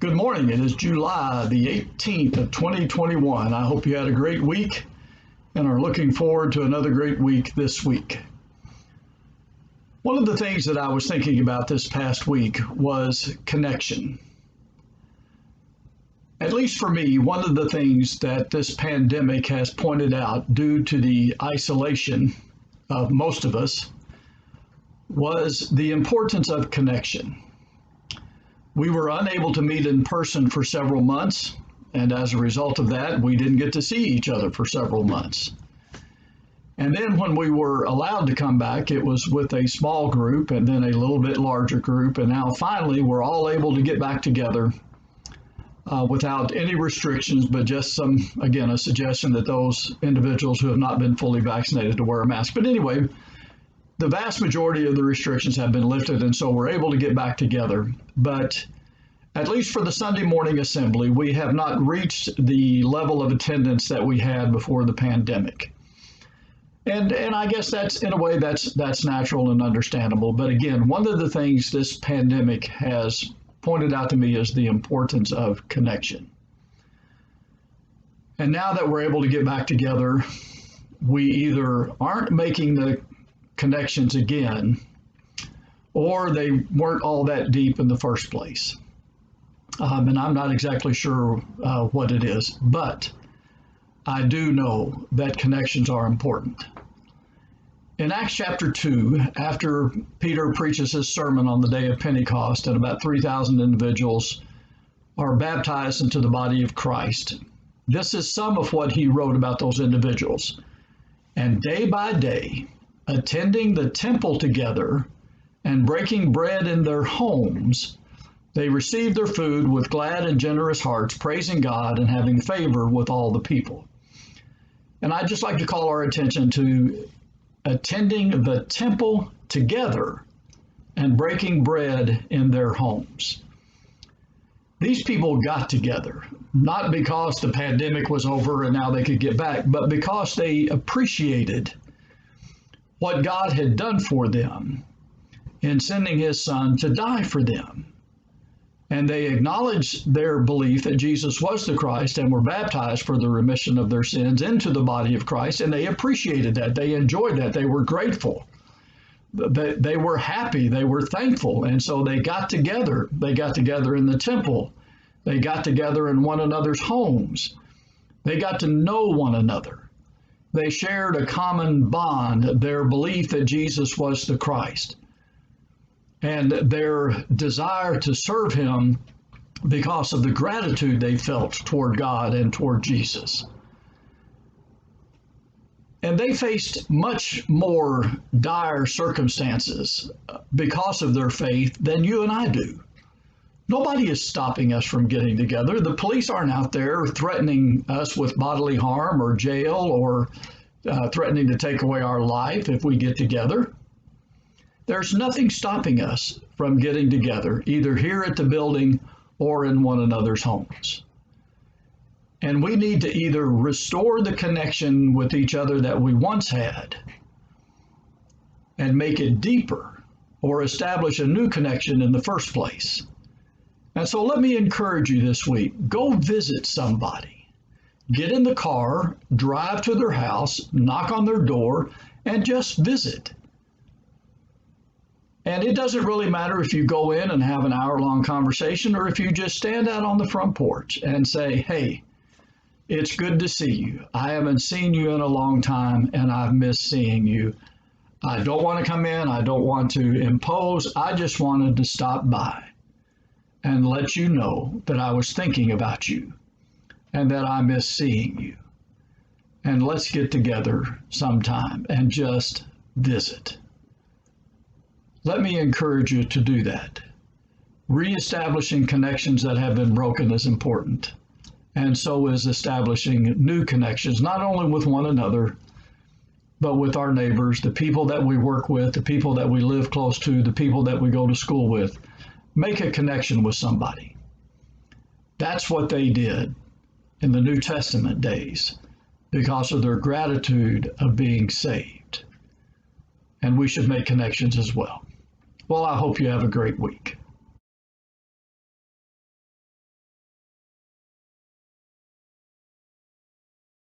Good morning. It is July the 18th of 2021. I hope you had a great week and are looking forward to another great week this week. One of the things that I was thinking about this past week was connection. At least for me, one of the things that this pandemic has pointed out due to the isolation of most of us was the importance of connection. We were unable to meet in person for several months, and as a result of that, we didn't get to see each other for several months. And then when we were allowed to come back, it was with a small group and then a little bit larger group, and now finally we're all able to get back together without any restrictions, but just a suggestion that those individuals who have not been fully vaccinated to wear a mask. But anyway, the vast majority of the restrictions have been lifted, and so we're able to get back together. But at least for the Sunday morning assembly, we have not reached the level of attendance that we had before the pandemic. And I guess that's, in a way, that's natural and understandable. But again, one of the things this pandemic has pointed out to me is the importance of connection. And now that we're able to get back together, we either aren't making the connections again, or they weren't all that deep in the first place. And I'm not exactly sure what it is, but I do know that connections are important. In Acts chapter 2, after Peter preaches his sermon on the day of Pentecost, and about 3,000 individuals are baptized into the body of Christ, this is some of what he wrote about those individuals. And day by day, attending the temple together and breaking bread in their homes, they received their food with glad and generous hearts, praising God and having favor with all the people. And I'd just like to call our attention to attending the temple together and breaking bread in their homes. These people got together, not because the pandemic was over and now they could get back, but because they appreciated what God had done for them in sending his son to die for them. And they acknowledged their belief that Jesus was the Christ and were baptized for the remission of their sins into the body of Christ. And they appreciated that. They enjoyed that. They were grateful. They were happy. They were thankful. And so they got together. They got together in the temple. They got together in one another's homes. They got to know one another. They shared a common bond, their belief that Jesus was the Christ, and their desire to serve him because of the gratitude they felt toward God and toward Jesus. And they faced much more dire circumstances because of their faith than you and I do. Nobody is stopping us from getting together. The police aren't out there threatening us with bodily harm or jail or threatening to take away our life if we get together. There's nothing stopping us from getting together, either here at the building or in one another's homes. And we need to either restore the connection with each other that we once had and make it deeper, or establish a new connection in the first place. And so let me encourage you this week, go visit somebody. Get in the car, drive to their house, knock on their door, and just visit. And it doesn't really matter if you go in and have an hour-long conversation or if you just stand out on the front porch and say, hey, it's good to see you. I haven't seen you in a long time and I've missed seeing you. I don't want to come in. I don't want to impose. I just wanted to stop by and let you know that I was thinking about you and that I miss seeing you. And let's get together sometime and just visit. Let me encourage you to do that. Reestablishing connections that have been broken is important. And so is establishing new connections, not only with one another, but with our neighbors, the people that we work with, the people that we live close to, the people that we go to school with. Make a connection with somebody. That's what they did in the New Testament days because of their gratitude of being saved. And we should make connections as well. Well, I hope you have a great week.